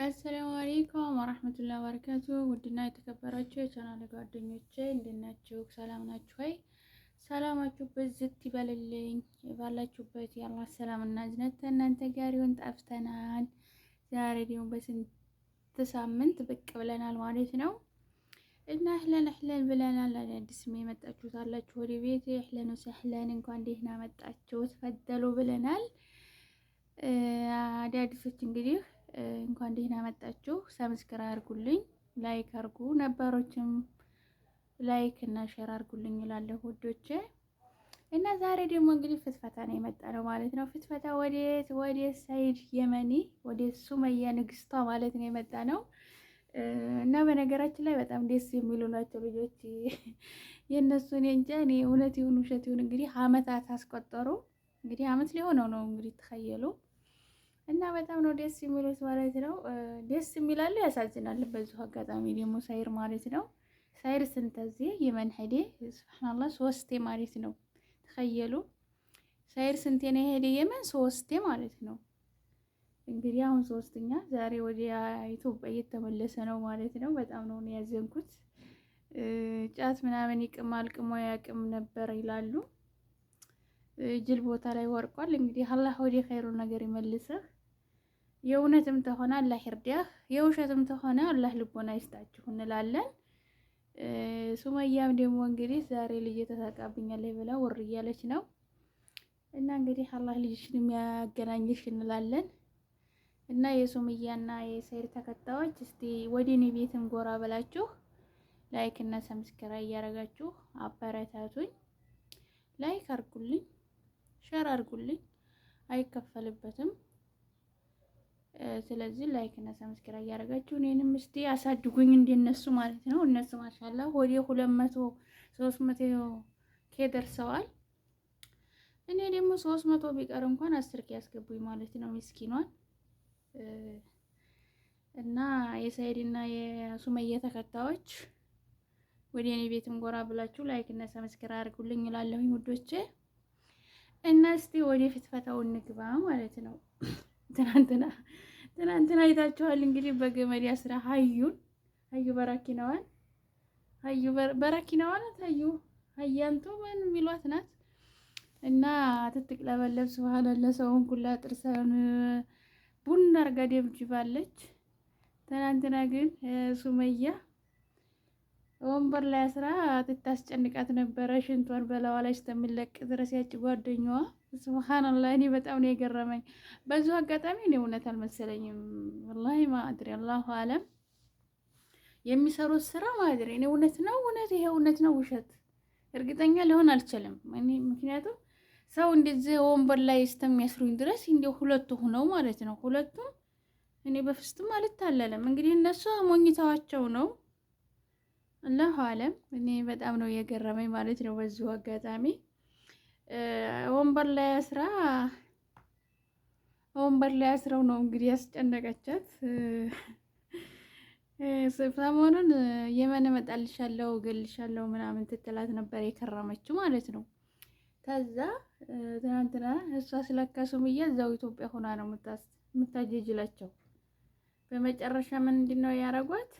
አሰላሙ አለይኩም ወራህመቱላሂ ወበረካቱ። ውድና የተከበራችሁ የቻናሌ ጓደኞቼ እንዴት ናችሁ? ሰላም ናችሁ ወይ? ሰላማችሁ በዝት ይበልልኝ። ባላችሁበት የአላህ ሰላምና እዝነት እናንተ ጋር ይሁን። ጠፍተናል። ዛሬ ደግሞ በስንት ሳምንት ብቅ ብለናል ማለት ነው እና አህለን ብለናል። አዲስ የመጣችሁት አላችሁ ወደ ቤት አህለን ወሰህለን፣ እንኳን ደህና መጣችሁ ተፈደሉ ብለናል። አዳዲሶች እንግዲህ እንኳን ደህና መጣችሁ። ሰብስክራይብ አድርጉልኝ፣ ላይክ አድርጉ፣ ነባሮችም ላይክ እና ሼር አድርጉልኝ እላለሁ ውዶቼ። እና ዛሬ ደግሞ እንግዲህ ፍትፈታ ነው የመጣ ነው ማለት ነው። ፍትፈታ ወደ ሰይድ የመኒ ወደ ሱመያ ንግስቷ ማለት ነው የመጣ ነው። እና በነገራችን ላይ በጣም ደስ የሚሉ ናቸው ልጆች። የእነሱ እኔ እንጃ፣ እኔ እውነት ይሁን ውሸት ይሁን እንግዲህ አመታት አስቆጠሩ። እንግዲህ አመት ሊሆነው ነው እንግዲህ ተኸየሉ እና በጣም ነው ደስ የሚሉት ማለት ነው። ደስ የሚላሉ ያሳዝናል። በዚሁ አጋጣሚ ደግሞ ሳይር ማለት ነው ሳይር ስንተዚ የመን ሄዴ ሱብሃንአላህ 3 ማለት ነው። ተኸየሉ ሳይር ስንቴ ነው ሄዴ የመን 3 ማለት ነው። እንግዲህ አሁን 3ኛ ዛሬ ወደ ኢትዮጵያ እየተመለሰ ነው ማለት ነው። በጣም ነው ያዘንኩት። ጫት ምናምን ይቅማል ቅሞ ያቅም ነበር ይላሉ። ጅል ቦታ ላይ ወርቋል። እንግዲህ አላህ ወደ ኸይሩ ነገር ይመልስህ። የእውነትም ተሆነ አላህ ይርዳህ፣ የውሸትም ተሆነ አላህ ልቦና ይስጣችሁ እንላለን። ሱመያም ደግሞ እንግዲህ ዛሬ ልጅ ተሳቃብኛለች ብላ ወር እያለች ነው እና እንግዲህ አላህ ልጅሽን የሚያገናኝሽ እንላለን። እና የሱመያና የሰይድ ተከታዮች እስቲ ወደ እኔ ቤትም ጎራ ብላችሁ ላይክ እና ሰብስክራይብ እያደረጋችሁ አበረታቱኝ። ላይክ አድርጉልኝ፣ ሼር አድርጉልኝ፣ አይከፈልበትም። ስለዚህ ላይክ እና ሰብስክራይብ እያደረጋችሁ እኔንም እስቲ አሳድጉኝ እንደነሱ ማለት ነው። እነሱ ማሻአላህ ወደ 200 300 ኬ ደርሰዋል። እኔ ደግሞ 300 ቢቀር እንኳን 10 ኬ ያስገቡኝ ማለት ነው ምስኪኗን። እና የሰይድና የሱመያ ተከታዮች ወደ እኔ ቤትም ጎራ ብላችሁ ላይክ እና ሰብስክራይብ አድርጉልኝ እላለሁኝ ውዶቼ። እና እስቲ ወደ ፍትፈታው እንግባ ማለት ነው። ትናንትና አይታችኋል እንግዲህ በገመድ ያስራ ሀዩ በራኪናዋን በራኪናዋን ሀያንቱ ምን የሚሏት ናት እና ትትቅለበለብ ሱብሃንአላህ ሰውን ኩላ ጥርሰን ቡና አርጋ ደብጅባለች። ትናንትና ግን ሱመያ ወንበር ላይ አስራ ትታስጨንቃት ነበረ። ሽንቷን በላዋ ላይ ስተምለቅ ድረስ ያጭ ጓደኛዋ ሱብሃንአላህ። እኔ በጣም ነው የገረመኝ። በዚሁ አጋጣሚ እኔ እውነት አልመሰለኝም ወላሂ ማድሪ አላሁ አለም የሚሰሩት ስራ ማድሪ እኔ እውነት ነው ይሄ እውነት ነው ውሸት እርግጠኛ ሊሆን አልችልም። እኔ ምክንያቱም ሰው እንደዚህ ወንበር ላይ ስተሚያስሩኝ ድረስ እንደው ሁለቱ ሆነው ማለት ነው ሁለቱም እኔ በፍጹም አልታለለም። እንግዲህ እነሱ አሞኝታዋቸው ነው አላሁ አለም። እኔ በጣም ነው የገረመኝ ማለት ነው። በዚሁ አጋጣሚ ወንበር ላይ አስረው ነው እንግዲህ ያስጨነቀቻት። ሰሞኑን የመን እመጣልሻለሁ እገልሻለሁ ምናምን ትትላት ነበር የከረመችው ማለት ነው። ከዛ ትናንትና እሷ ስለካ ሱመያ እዛው ኢትዮጵያ ሆና ነው የምታጀጅላቸው። በመጨረሻ ምንድነው ያረጓት?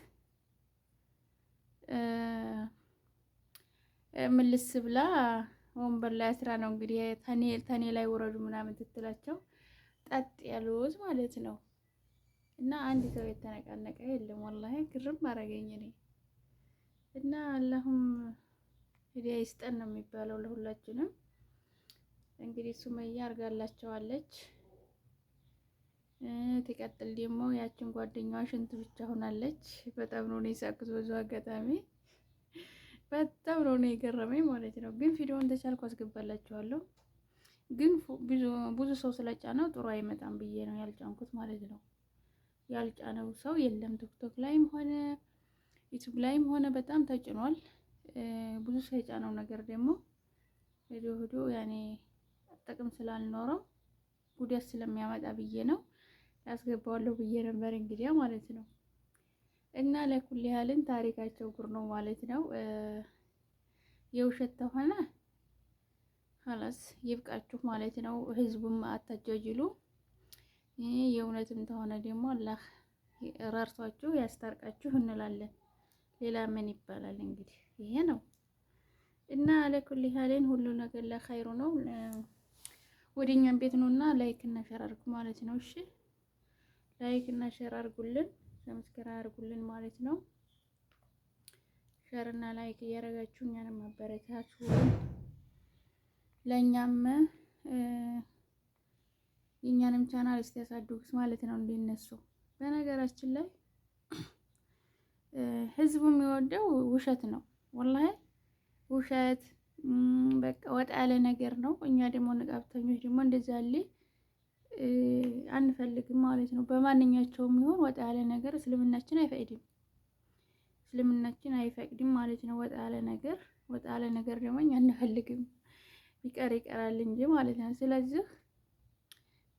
ምልስ ብላ ወንበር ላይ አስራ ነው እንግዲህ ተኔ ላይ ወረዱ ምናምን ትትላቸው ጠጥ ያሉት ማለት ነው። እና አንድ ሰው የተነቃነቀ የለም ወላሂ ግርም አረገኝ እኔ። እና አላሁም ሂዳያ ይስጠን ነው የሚባለው ለሁላችንም። እንግዲህ ሱመያ አርጋላቸዋለች። ትቀጥል ደግሞ ያችን ጓደኛዋ ሽንት ብቻ ሆናለች። በጣም ነው የሳቅሁት በዙ አጋጣሚ በጣም ነው የገረመኝ ማለት ነው። ግን ቪዲዮውን ተቻልኩ አስገባላችኋለሁ። ግን ብዙ ሰው ስለጫነው ጥሩ አይመጣም ብዬ ነው ያልጫንኩት ማለት ነው። ያልጫነው ሰው የለም። ቲክቶክ ላይም ሆነ ዩቲዩብ ላይም ሆነ በጣም ተጭኗል። ብዙ ሰው የጫነው ነገር ደግሞ ሄዶ ያኔ ጥቅም ስላልኖረው ጉዳት ስለሚያመጣ ብዬ ነው ያስገባዋለሁ ብዬ ነበር እንግዲያ ማለት ነው። እና ለኩል ያህልን ታሪካቸው ጉር ነው ማለት ነው። የውሸት ተሆነ ኸላስ ይብቃችሁ ማለት ነው። ህዝቡም አታጃጅሉ። የእውነትም ተሆነ ደግሞ አላህ ረርቷችሁ ያስታርቃችሁ እንላለን። ሌላ ምን ይባላል እንግዲህ ይሄ ነው እና ለኩል ሀሌን ሁሉ ነገር ለኸይሩ ነው። ወደኛም ቤት ነውና ላይክ እና ሼር አድርጉ ማለት ነው። እሺ ላይክ እና ሼር አድርጉልን፣ ሰብስክራይብ አድርጉልን ማለት ነው። ሼር እና ላይክ እያደረጋችሁ እኛንም አበረታቱ። ለኛም የኛንም ቻናል እስቲ ያሳድጉት ማለት ነው እንዲነሱ። በነገራችን ላይ ህዝቡ የሚወደው ውሸት ነው ወላሂ ውሸት በቃ ወጣ ያለ ነገር ነው። እኛ ደግሞ ንቃብተኞች ደግሞ እንደዛ ያለ አንፈልግም ማለት ነው። በማንኛቸውም ይሁን ወጣ ያለ ነገር እስልምናችን አይፈቅድም። እስልምናችን አይፈቅድም ማለት ነው። ወጣ ያለ ነገር ደግሞ እኛ አንፈልግም። ይቀራል እንጂ ማለት ነው። ስለዚህ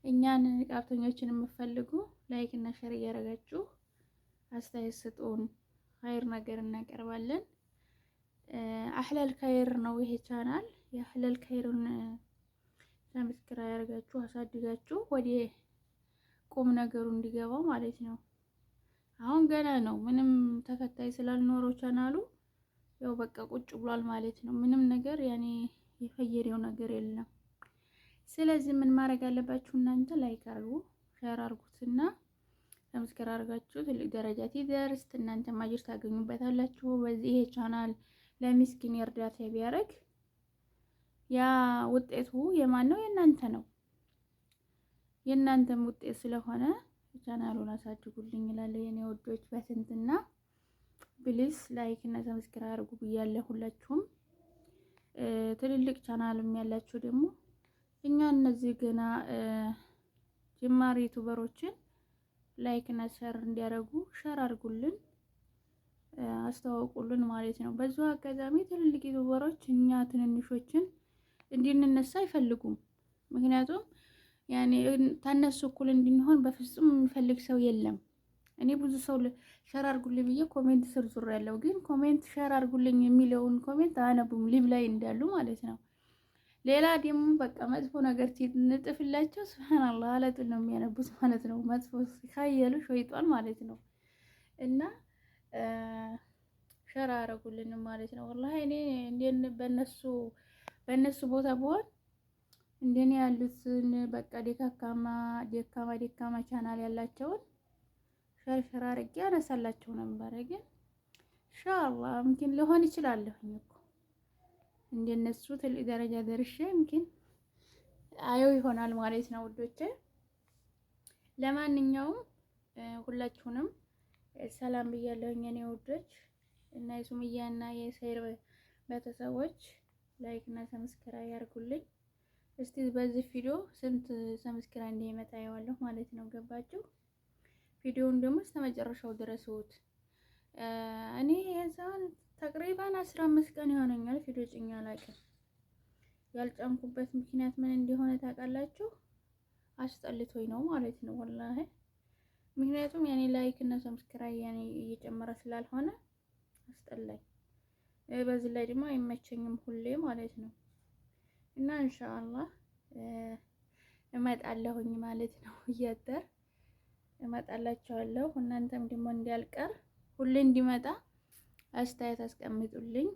እኛን ንቃብተኞችን የምትፈልጉ ላይክ እና ሼር እያደረጋችሁ አስተያየት ስጡን። ኸይር ነገር እናቀርባለን። አህለል ኸይር ነው ይሄ ቻናል። የአህለል ኸይርን ሰብስክራይብ ያደርጋችሁ አሳድጋችሁ ወደ ቁም ነገሩ እንዲገባው ማለት ነው። አሁን ገና ነው፣ ምንም ተከታይ ስላልኖረው ቻናሉ ያው በቃ ቁጭ ብሏል ማለት ነው። ምንም ነገር ያኔ የፈየደው ነገር የለም። ስለዚህ ምን ማድረግ አለባችሁ እናንተ? ላይክ አድርጉ፣ ሼር አድርጉትና ሰብስክራይብ አድርጋችሁ ትልቅ ደረጃ ሲደርስ እናንተ ማጅር ታገኙበታላችሁ። በዚህ ይሄ ቻናል ለሚስኪን እርዳታ ቢያደርግ ያ ውጤቱ የማን ነው? የእናንተ ነው። የእናንተም ውጤት ስለሆነ ቻናሉን አሳድጉልኝ ይላል የኔ ወዶች። በስንትና ፕሊስ ላይክ እና ሰብስክራይብ አድርጉ ብያለሁ ሁላችሁም። ትልልቅ ቻናልም ያላችሁ ደግሞ እኛ እነዚህ ገና ጅማሬ ዩቲዩበሮችን ላይክ እና ሼር እንዲያደርጉ ሼር አድርጉልን፣ አስተዋውቁልን ማለት ነው። በዚሁ አጋጣሚ ትልልቅ ዩቲዩበሮች እኛ ትንንሾችን እንድንነሳ አይፈልጉም። ምክንያቱም ያኔ ታነሱ እኩል እንድንሆን በፍጹም የሚፈልግ ሰው የለም። እኔ ብዙ ሰው ሼር አድርጉልኝ ብዬ ኮሜንት ስር ዙር ያለው ግን ኮሜንት ሼር አድርጉልኝ የሚለውን ኮሜንት አያነቡም፣ ሊቭ ላይ እንዳሉ ማለት ነው። ሌላ ደግሞ በቃ መጥፎ ነገር ሲንጥፍላቸው ሱብሃንአላህ አለጡን ነው የሚያነቡት ማለት ነው። መጥፎ ካየሉ ሸይጣን ማለት ነው። እና ሼር አደረጉልን ማለት ነው። ወላሂ እኔ እንዴት በእነሱ ቦታ ብሆን እንደኔ ያሉትን በቃ ደካማ ቻናል ያላቸውን ሸር አድርጌ አነሳላቸው ነበር። ግን ኢንሻአላህ ምኪን ሊሆን ይችላለሁኝ እኮ እንደነሱ ትልቅ ደረጃ ደርሼ ምኪን አየው ይሆናል ማለት ነው ውዶቼ። ለማንኛውም ሁላችሁንም ሰላም ብያለሁኝ እኔ ውዶች እና የሱምያ እና የሰይር ቤተሰቦች ላይክ እና ሰብስክራይብ ያርጉልኝ። እስቲ በዚህ ቪዲዮ ስንት ሰብስክራይብ እንደሚመጣ ያዋለሁ ማለት ነው። ገባችሁ? ቪዲዮውን ደግሞ እስከመጨረሻው ድረሱት። እኔ የዛን ተቅሪባን 15 ቀን ይሆነኛል ቪዲዮ ጭኛ አላውቅም። ያልጫንኩበት ምክንያት ምን እንደሆነ ታውቃላችሁ? አስጠልቶኝ ነው ማለት ነው ወላሂ። ምክንያቱም ያኔ ላይክ እና ሰብስክራይብ ያኔ እየጨመረ ስላልሆነ አስጠላኝ። በዚህ ላይ ደግሞ አይመቸኝም ሁሌ ማለት ነው። እና ኢንሻአላህ እመጣለሁኝ ማለት ነው። እያደር እመጣላችኋለሁ። እናንተም ደግሞ እንዲያልቀር ሁሌ እንዲመጣ አስተያየት አስቀምጡልኝ፣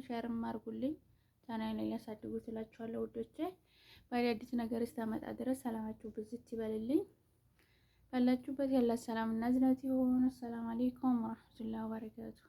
ሼርም አድርጉልኝ፣ ቻናሌን ላይ ያሳድጉት እላችኋለሁ ውዶቼ። በአዲስ ነገር እስከመጣ ድረስ ሰላማችሁ ብዝት ይበልልኝ። ባላችሁበት ያላ ሰላም እና ዝነት ይሁን። ሰላም አለይኩም ወራህመቱላሂ ወበረካቱ።